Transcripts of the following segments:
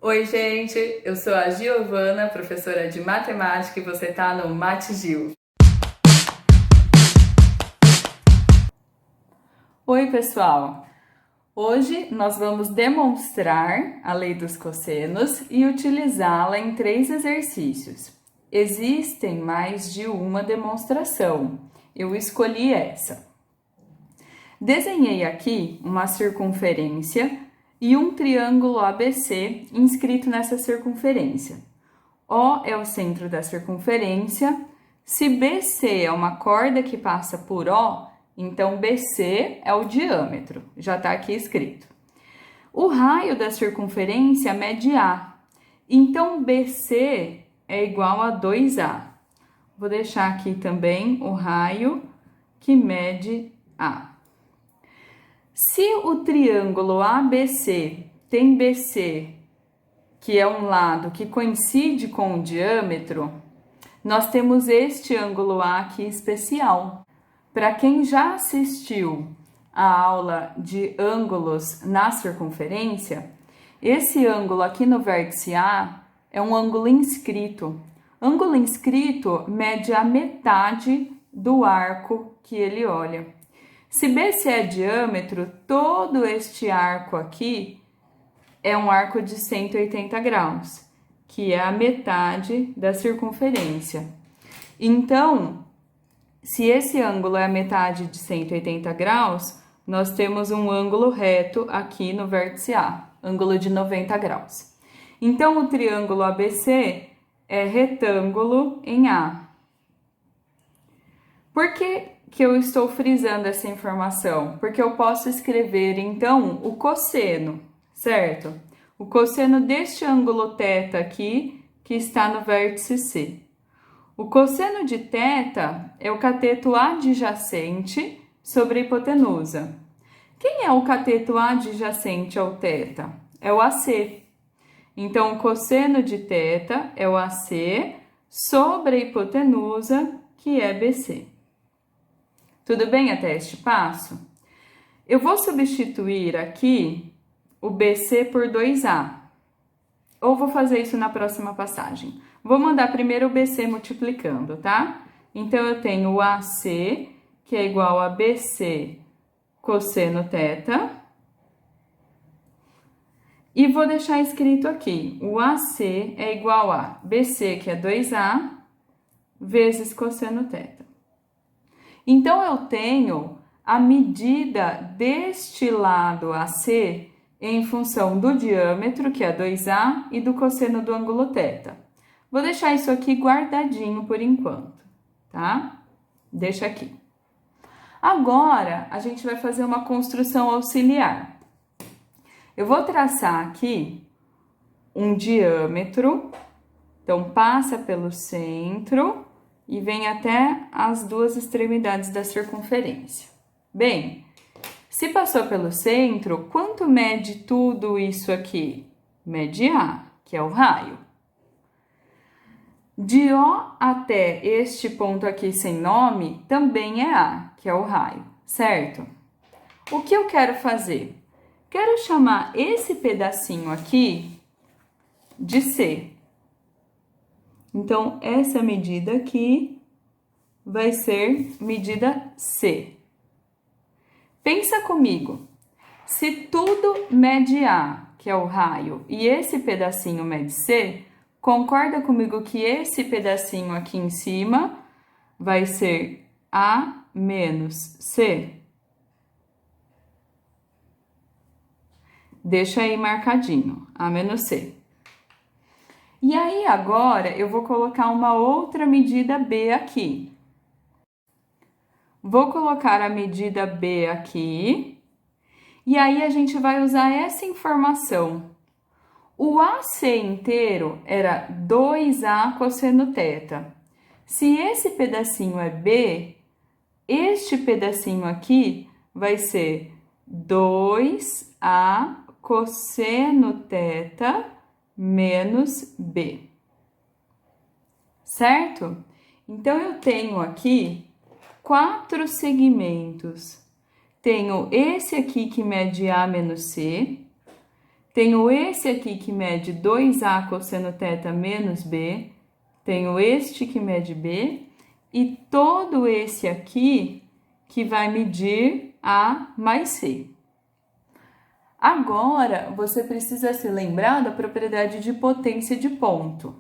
Oi, gente! Eu sou a Giovana, professora de matemática, e você está no MateGil. Oi, pessoal! Hoje nós vamos demonstrar a lei dos cossenos e utilizá-la em 3 exercícios. Existem mais de uma demonstração. Eu escolhi essa. Desenhei aqui uma circunferência e um triângulo ABC inscrito nessa circunferência. O é o centro da circunferência. Se BC é uma corda que passa por O, então BC é o diâmetro, já está aqui escrito. O raio da circunferência mede A, então BC é igual a 2A. Vou deixar aqui também o raio que mede A. Se o triângulo ABC tem BC, que é um lado que coincide com o diâmetro, nós temos este ângulo A aqui especial. Para quem já assistiu a aula de ângulos na circunferência, esse ângulo aqui no vértice A é um ângulo inscrito. Ângulo inscrito mede a metade do arco que ele olha. Se BC é diâmetro, todo este arco aqui é um arco de 180 graus, que é a metade da circunferência. Então, se esse ângulo é a metade de 180 graus, nós temos um ângulo reto aqui no vértice A, ângulo de 90 graus. Então, o triângulo ABC é retângulo em A. Por que eu estou frisando essa informação? Porque eu posso escrever, então, o cosseno, certo? O cosseno deste ângulo θ aqui, que está no vértice C. O cosseno de θ é o cateto adjacente sobre a hipotenusa. Quem é o cateto adjacente ao θ? É o AC. Então, o cosseno de θ é o AC sobre a hipotenusa, que é BC. Tudo bem até este passo? Eu vou substituir aqui o BC por 2A. Ou vou fazer isso na próxima passagem. Vou mandar primeiro o BC multiplicando, tá? Então, eu tenho o AC, que é igual a BC cosseno θ. E vou deixar escrito aqui, o AC é igual a BC, que é 2A, vezes cosseno θ. Então, eu tenho a medida deste lado AC em função do diâmetro, que é 2A, e do cosseno do ângulo θ. Vou deixar isso aqui guardadinho por enquanto, tá? Deixa aqui. Agora, a gente vai fazer uma construção auxiliar. Eu vou traçar aqui um diâmetro, então passa pelo centro e vem até as 2 extremidades da circunferência. Bem, se passou pelo centro, quanto mede tudo isso aqui? Mede A, que é o raio. De O até este ponto aqui sem nome, também é A, que é o raio, certo? O que eu quero fazer? Quero chamar esse pedacinho aqui de C. Então, essa medida aqui vai ser medida C. Pensa comigo, se tudo mede A, que é o raio, e esse pedacinho mede C, concorda comigo que esse pedacinho aqui em cima vai ser A menos C? Deixa aí marcadinho, A menos C. E aí, agora, eu vou colocar uma outra medida B aqui. Vou colocar a medida B aqui. E aí, a gente vai usar essa informação. O AC inteiro era 2A cosseno θ. Se esse pedacinho é B, este pedacinho aqui vai ser 2A cosseno θ menos B. Certo? Então, eu tenho aqui 4 segmentos tenho esse aqui que mede A menos C, tenho esse aqui que mede 2A cosseno θ menos B, tenho este que mede B, e todo esse aqui que vai medir A mais C. Agora, você precisa se lembrar da propriedade de potência de ponto.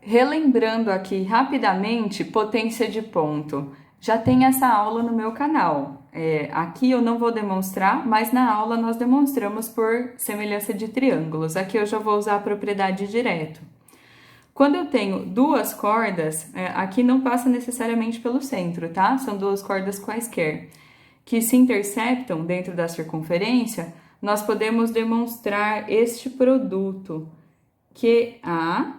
Relembrando aqui rapidamente, potência de ponto. Já tem essa aula no meu canal. Aqui eu não vou demonstrar, mas na aula nós demonstramos por semelhança de triângulos. Aqui eu já vou usar a propriedade direto. Quando eu tenho duas cordas, aqui não passa necessariamente pelo centro, tá? São duas cordas quaisquer, que se interceptam dentro da circunferência, nós podemos demonstrar este produto, QA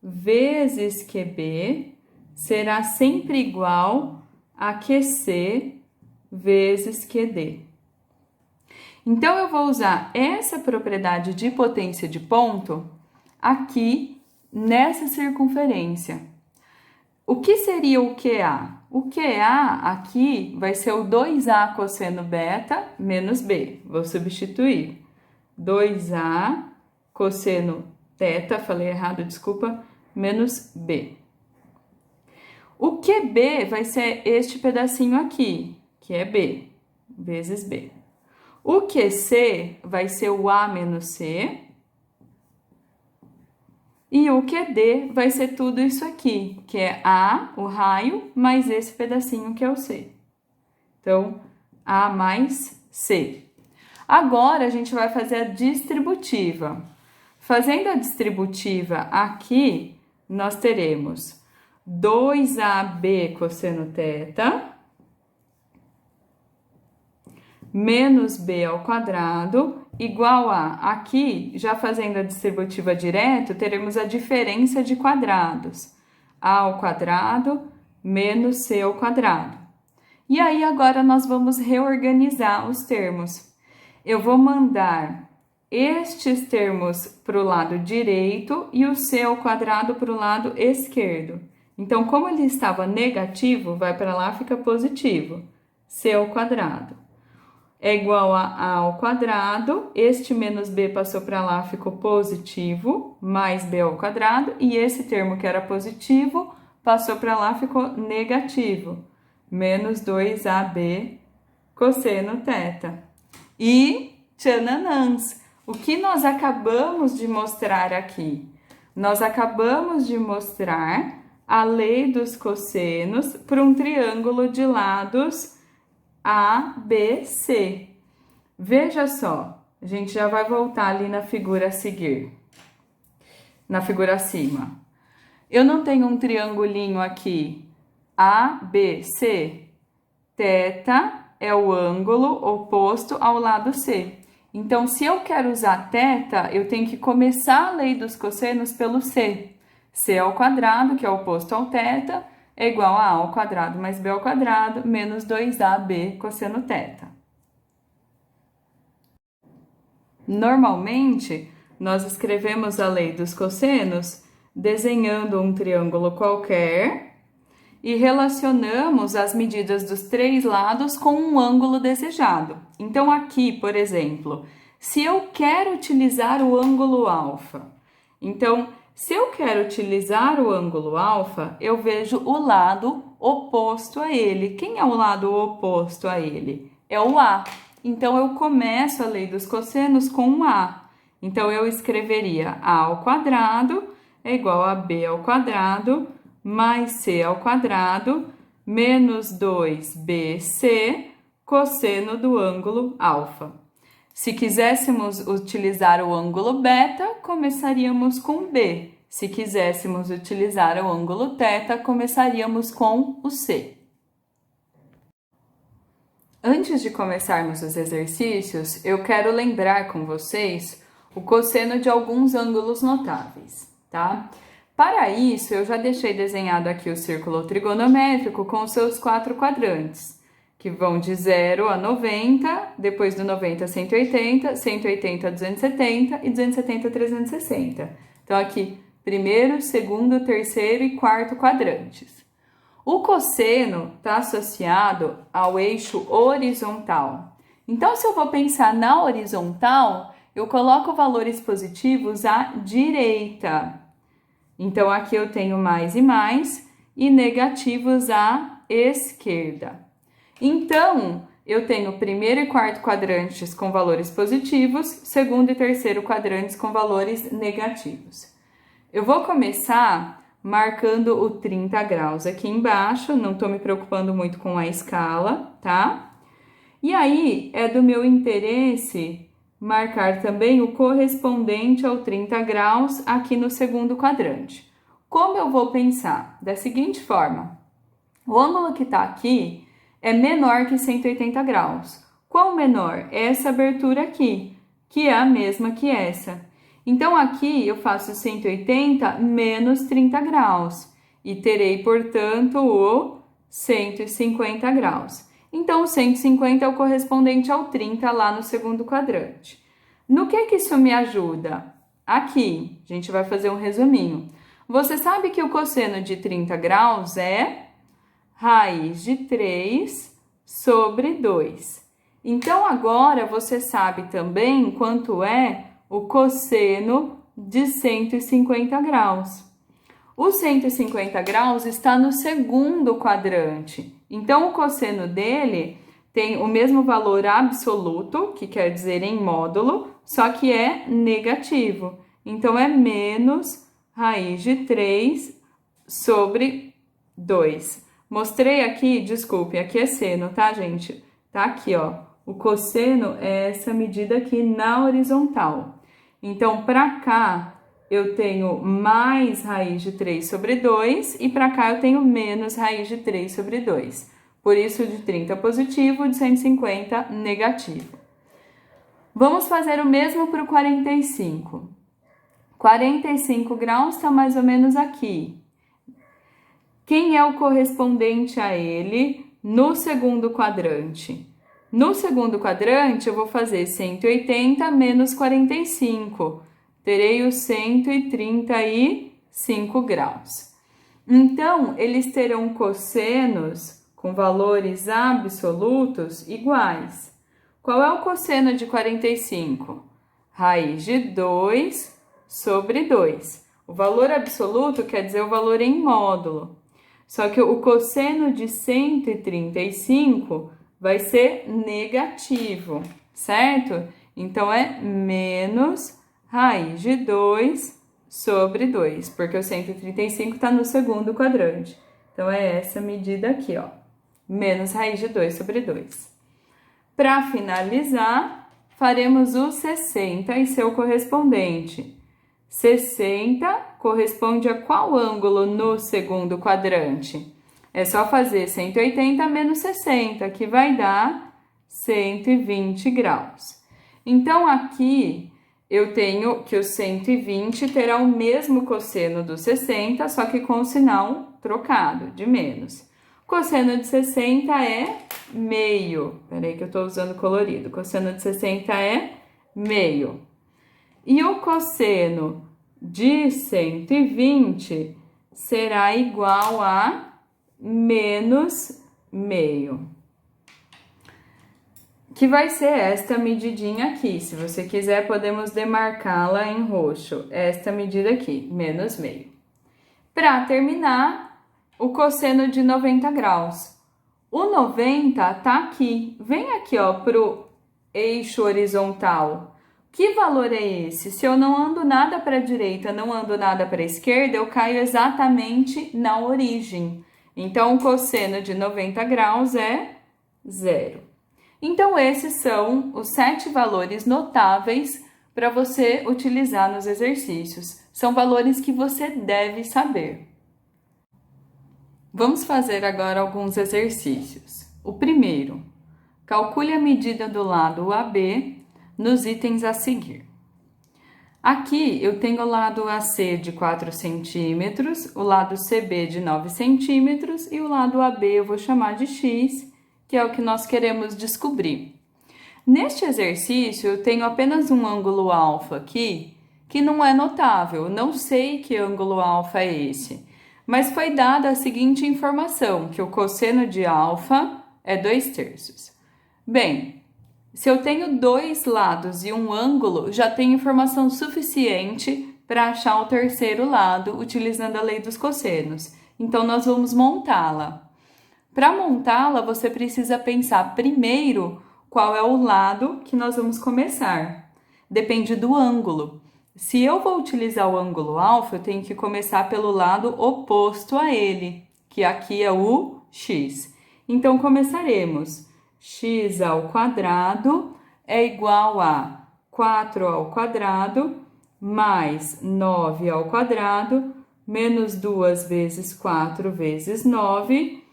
vezes QB será sempre igual a QC vezes QD. Então, eu vou usar essa propriedade de potência de ponto aqui nessa circunferência. O que seria o QA? O QA aqui vai ser o 2A cosseno beta menos B. Vou substituir. 2A cosseno θ, falei errado, desculpa, menos B. O QB vai ser este pedacinho aqui, que é B, vezes B. O QC vai ser o A menos C. E o QD vai ser tudo isso aqui, que é A, o raio, mais esse pedacinho que é o C. Então, A mais C. Agora, a gente vai fazer a distributiva. Fazendo a distributiva aqui, nós teremos 2AB cosseno θ menos B ao quadrado igual a, aqui, já fazendo a distributiva direto, teremos a diferença de quadrados. A ao quadrado menos C ao quadrado. E aí, agora, nós vamos reorganizar os termos. Eu vou mandar estes termos para o lado direito e o C ao quadrado para o lado esquerdo. Então, como ele estava negativo, vai para lá, fica positivo. C ao quadrado é igual a A ao quadrado, este menos B passou para lá, ficou positivo, mais B ao quadrado, e esse termo que era positivo, passou para lá, ficou negativo, menos 2AB cosseno θ. E, tchananãs, o que nós acabamos de mostrar aqui? Nós acabamos de mostrar a lei dos cossenos para um triângulo de lados A, B, C. Veja só, a gente já vai voltar ali na figura a seguir, na figura acima. Eu não tenho um triangulinho aqui, A, B, C. Θ é o ângulo oposto ao lado C. Então, se eu quero usar θ, eu tenho que começar a lei dos cossenos pelo C. C ao quadrado, que é oposto ao θ, é igual a A ao quadrado mais B ao quadrado, menos 2AB cosseno θ. Normalmente, nós escrevemos a lei dos cossenos desenhando um triângulo qualquer e relacionamos as medidas dos três lados com um ângulo desejado. Então, aqui, por exemplo, se eu quero utilizar o ângulo alfa, então, se eu quero utilizar o ângulo alfa, eu vejo o lado oposto a ele. Quem é o lado oposto a ele? É o A. Então, eu começo a lei dos cossenos com um A. Então, eu escreveria A ao quadrado é igual a B ao quadrado mais C ao quadrado menos 2BC cosseno do ângulo alfa. Se quiséssemos utilizar o ângulo beta, começaríamos com B. Se quiséssemos utilizar o ângulo θ, começaríamos com o C. Antes de começarmos os exercícios, eu quero lembrar com vocês o cosseno de alguns ângulos notáveis, tá? Para isso, eu já deixei desenhado aqui o círculo trigonométrico com os seus 4 quadrantes, que vão de 0 a 90, depois do 90 a 180, 180 a 270 e 270 a 360. Então, aqui, primeiro, segundo, terceiro e quarto quadrantes. O cosseno está associado ao eixo horizontal. Então, se eu vou pensar na horizontal, eu coloco valores positivos à direita. Então, aqui eu tenho mais e negativos à esquerda. Então, eu tenho primeiro e quarto quadrantes com valores positivos, segundo e terceiro quadrantes com valores negativos. Eu vou começar marcando o 30 graus aqui embaixo, não estou me preocupando muito com a escala, tá? E aí, é do meu interesse marcar também o correspondente ao 30 graus aqui no segundo quadrante. Como eu vou pensar? Da seguinte forma, o ângulo que está aqui é menor que 180 graus. Qual menor? Essa abertura aqui, que é a mesma que essa. Então, aqui eu faço 180 menos 30 graus e terei, portanto, o 150 graus. Então, o 150 é o correspondente ao 30 lá no segundo quadrante. No que isso me ajuda? Aqui, a gente vai fazer um resuminho. Você sabe que o cosseno de 30 graus é raiz de 3 sobre 2. Então, agora você sabe também quanto é o cosseno de 150 graus. O 150 graus está no segundo quadrante. Então, o cosseno dele tem o mesmo valor absoluto, que quer dizer em módulo, só que é negativo. Então, é menos raiz de 3 sobre 2. Mostrei aqui, desculpe, aqui é seno, tá, gente? Tá aqui, ó. O cosseno é essa medida aqui na horizontal. Então, para cá, eu tenho mais raiz de 3 sobre 2 e para cá eu tenho menos raiz de 3 sobre 2. Por isso, de 30 positivo, de 150 negativo. Vamos fazer o mesmo para o 45. 45 graus está mais ou menos aqui. Quem é o correspondente a ele no segundo quadrante? No segundo quadrante, eu vou fazer 180 menos 45. Terei os 135 graus. Então, eles terão cossenos com valores absolutos iguais. Qual é o cosseno de 45? Raiz de 2 sobre 2. O valor absoluto quer dizer o valor em módulo. Só que o cosseno de 135 vai ser negativo, certo? Então, é menos raiz de 2 sobre 2, porque o 135 está no segundo quadrante. Então, é essa medida aqui, ó, menos raiz de 2 sobre 2. Para finalizar, faremos o 60 e seu correspondente. 60 corresponde a qual ângulo no segundo quadrante? É só fazer 180 menos 60, que vai dar 120 graus. Então, aqui eu tenho que o 120 terá o mesmo cosseno do 60, só que com o sinal trocado, de menos. Cosseno de 60 é meio. Peraí que eu estou usando colorido. Cosseno de 60 é meio. E o cosseno de 120 será igual a menos meio, que vai ser esta medidinha aqui. Se você quiser, podemos demarcá-la em roxo. Esta medida aqui, menos meio. Para terminar, o cosseno de 90 graus. O 90 tá aqui. Vem aqui, ó, pro eixo horizontal. Que valor é esse? Se eu não ando nada para a direita, não ando nada para a esquerda, eu caio exatamente na origem. Então, o cosseno de 90 graus é 0. Então, esses são os 7 valores notáveis para você utilizar nos exercícios. São valores que você deve saber. Vamos fazer agora alguns exercícios. O primeiro, calcule a medida do lado AB nos itens a seguir. Aqui eu tenho o lado AC de 4 centímetros, o lado CB de 9 centímetros e o lado AB eu vou chamar de X, que é o que nós queremos descobrir. Neste exercício eu tenho apenas um ângulo alfa aqui, que não é notável, não sei que ângulo alfa é esse. Mas foi dada a seguinte informação, que o cosseno de alfa é 2/3. Bem, se eu tenho dois lados e um ângulo, já tenho informação suficiente para achar o terceiro lado utilizando a lei dos cossenos. Então, nós vamos montá-la. Para montá-la, você precisa pensar primeiro qual é o lado que nós vamos começar. Depende do ângulo. Se eu vou utilizar o ângulo alfa, eu tenho que começar pelo lado oposto a ele, que aqui é o x. Então, começaremos. X ao quadrado é igual a 4 ao quadrado mais 9 ao quadrado menos 2 vezes 4 vezes 9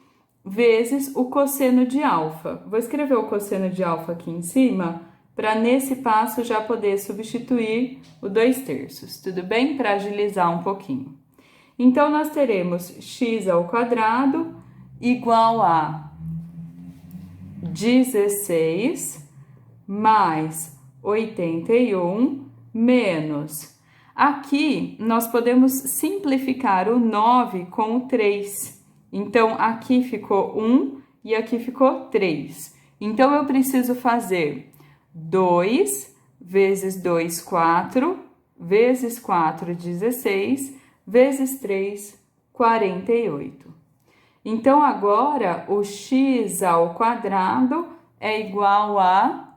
vezes o cosseno de alfa. Vou escrever o cosseno de alfa aqui em cima para nesse passo já poder substituir o 2/3, tudo bem? Para agilizar um pouquinho. Então, nós teremos x ao quadrado igual a 16 mais 81 menos. Aqui, nós podemos simplificar o 9 com o 3. Então, aqui ficou 1 e aqui ficou 3. Então, eu preciso fazer 2 vezes 2, 4, vezes 4, 16, vezes 3, 48. Então, agora, o x ao quadrado é igual a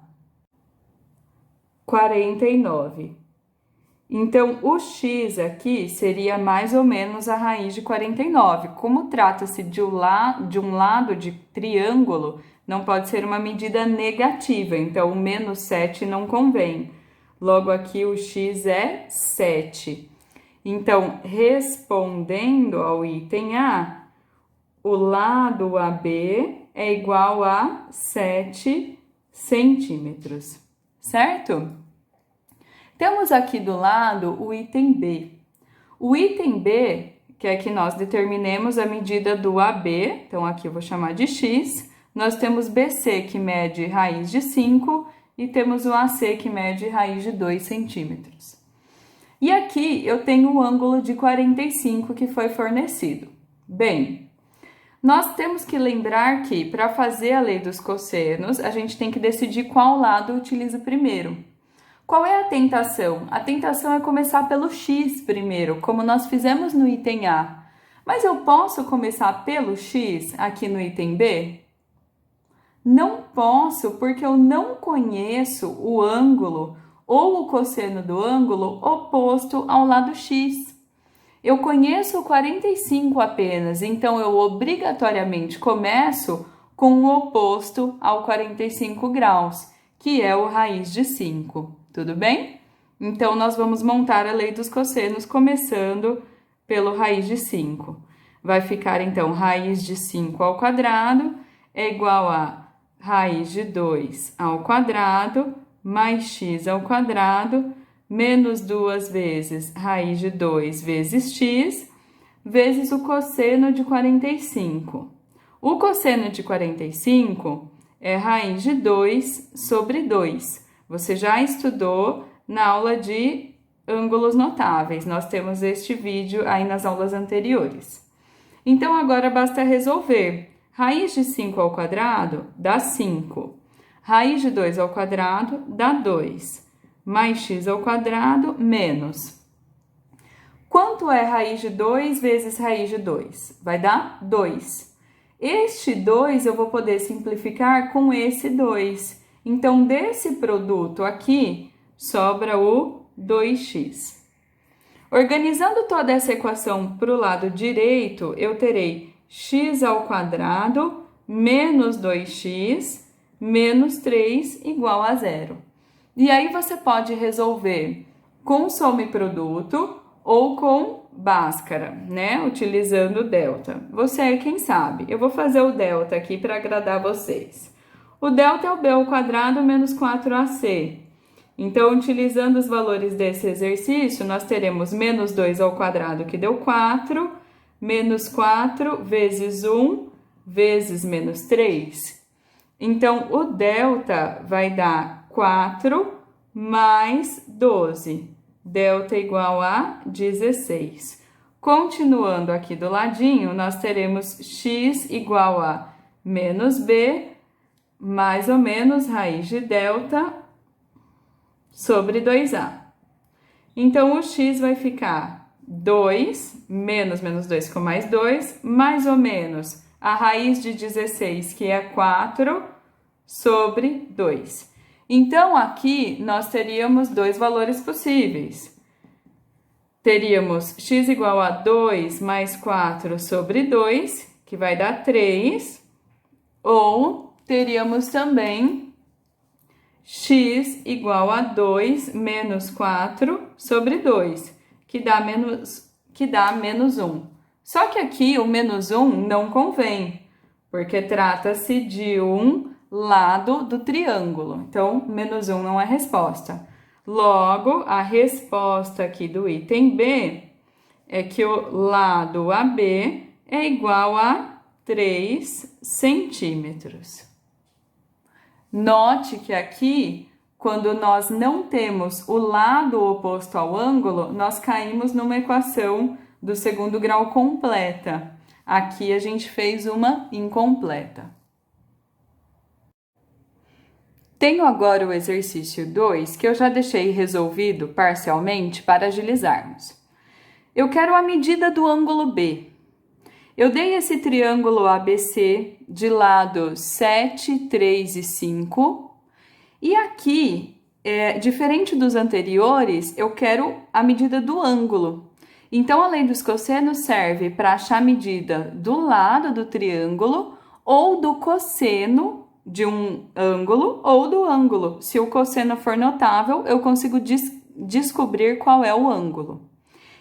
49. Então, o x aqui seria mais ou menos a raiz de 49. Como trata-se de um lado de triângulo, não pode ser uma medida negativa, então o menos 7 não convém. Logo aqui o x é 7. Então, respondendo ao item A, o lado AB é igual a 7 centímetros, certo? Temos aqui do lado o item B. O item B quer que nós determinemos a medida do AB, então aqui eu vou chamar de x. Nós temos BC que mede raiz de 5 e temos o AC que mede raiz de 2 centímetros. E aqui eu tenho o ângulo de 45 que foi fornecido. Bem, nós temos que lembrar que para fazer a lei dos cossenos, a gente tem que decidir qual lado utiliza primeiro. Qual é a tentação? A tentação é começar pelo x primeiro, como nós fizemos no item A. Mas eu posso começar pelo x aqui no item B? Não posso, porque eu não conheço o ângulo ou o cosseno do ângulo oposto ao lado x. Eu conheço o 45 apenas, então eu obrigatoriamente começo com o oposto ao 45 graus, que é o raiz de 5. Tudo bem? Então, nós vamos montar a lei dos cossenos começando pelo raiz de 5. Vai ficar, então, raiz de 5 ao quadrado é igual a raiz de 2 ao quadrado mais x ao quadrado menos 2 vezes raiz de 2 vezes x vezes o cosseno de 45. O cosseno de 45 é raiz de 2 sobre 2. Você já estudou na aula de ângulos notáveis. Nós temos este vídeo aí nas aulas anteriores. Então, agora basta resolver. Raiz de 5 ao quadrado dá 5. Raiz de 2 ao quadrado dá 2. Mais x ao quadrado menos. Quanto é raiz de 2 vezes raiz de 2? Vai dar 2. Este 2 eu vou poder simplificar com esse 2. Então, desse produto aqui, sobra o 2x. Organizando toda essa equação para o lado direito, eu terei x ao quadrado menos 2x menos 3 igual a 0. E aí, você pode resolver com soma e produto ou com Bhaskara, né? Utilizando o delta. Você é quem sabe. Eu vou fazer o delta aqui para agradar vocês. O delta é o b ao quadrado menos 4ac. Então, utilizando os valores desse exercício, nós teremos menos 2 ao quadrado, que deu 4, menos 4 vezes 1 vezes menos 3. Então, o delta vai dar 4 mais 12. Delta igual a 16. Continuando aqui do ladinho, nós teremos x igual a menos b, mais ou menos raiz de delta sobre 2a. Então, o x vai ficar 2, menos 2 ficou mais 2, mais ou menos a raiz de 16, que é 4, sobre 2. Então, aqui nós teríamos dois valores possíveis. Teríamos x igual a 2 mais 4 sobre 2, que vai dar 3, ou teríamos também x igual a 2 menos 4 sobre 2, que dá menos 1. Só que aqui o menos 1 não convém, porque trata-se de um lado do triângulo. Então, menos 1 não é resposta. Logo, a resposta aqui do item B é que o lado AB é igual a 3 centímetros. Note que aqui, quando nós não temos o lado oposto ao ângulo, nós caímos numa equação do segundo grau completa. Aqui a gente fez uma incompleta. Tenho agora o exercício 2, que eu já deixei resolvido parcialmente para agilizarmos. Eu quero a medida do ângulo B. Eu dei esse triângulo ABC de lados 7, 3 e 5. E aqui, diferente dos anteriores, eu quero a medida do ângulo. Então, a lei dos cossenos serve para achar a medida do lado do triângulo ou do cosseno de um ângulo ou do ângulo. Se o cosseno for notável, eu consigo descobrir qual é o ângulo.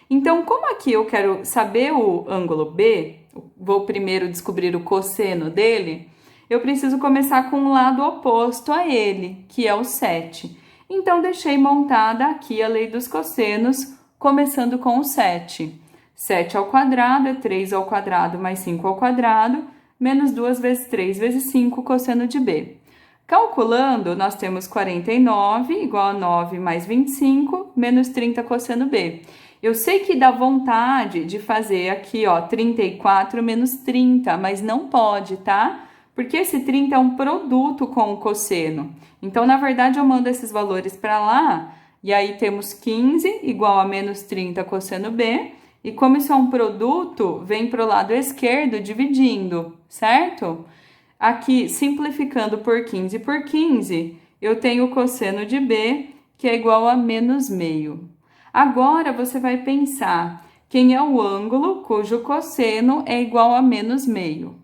Então, como aqui eu quero saber o ângulo B, vou primeiro descobrir o cosseno dele, eu preciso começar com o lado oposto a ele, que é o 7. Então, deixei montada aqui a lei dos cossenos, começando com o 7. 7 ao quadrado é 3 ao quadrado mais 5 ao quadrado, menos 2 vezes 3 vezes 5, cosseno de B. Calculando, nós temos 49 igual a 9 mais 25, menos 30 cosseno B. Eu sei que dá vontade de fazer aqui, ó, 34 menos 30, mas não pode, tá? Porque esse 30 é um produto com o cosseno. Então, na verdade, eu mando esses valores para lá, e aí temos 15 igual a menos 30 cosseno B, e como isso é um produto, vem para o lado esquerdo dividindo, certo? Aqui, simplificando por 15, eu tenho o cosseno de B, que é igual a menos meio. Agora, você vai pensar quem é o ângulo cujo cosseno é igual a menos meio.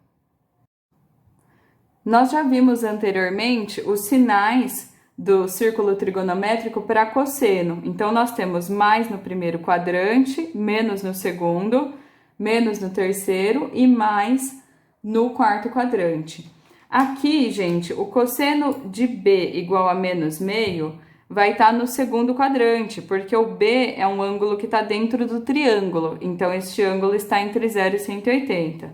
Nós já vimos anteriormente os sinais do círculo trigonométrico para cosseno. Então, nós temos mais no primeiro quadrante, menos no segundo, menos no terceiro e mais no quarto quadrante. Aqui, gente, o cosseno de B igual a menos meio vai estar no segundo quadrante, porque o B é um ângulo que está dentro do triângulo, então este ângulo está entre 0 e 180.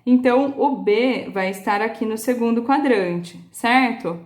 Então, o B vai estar aqui no segundo quadrante, certo?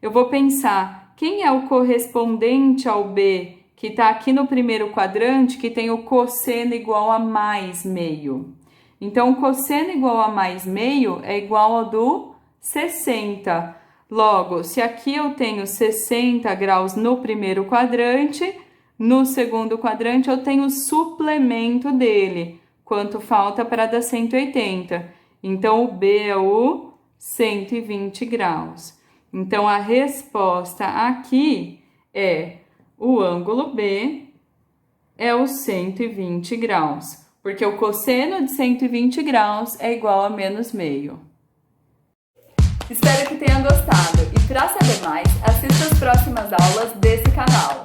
Eu vou pensar, quem é o correspondente ao B que está aqui no primeiro quadrante, que tem o cosseno igual a mais meio? Então, o cosseno igual a mais meio é igual ao do 60. Logo, se aqui eu tenho 60 graus no primeiro quadrante, no segundo quadrante eu tenho o suplemento dele. Quanto falta para dar 180? Então, o B é o 120 graus. Então, a resposta aqui é o ângulo B é o 120 graus, porque o cosseno de 120 graus é igual a menos meio. Espero que tenha gostado e para saber mais, assista as próximas aulas desse canal.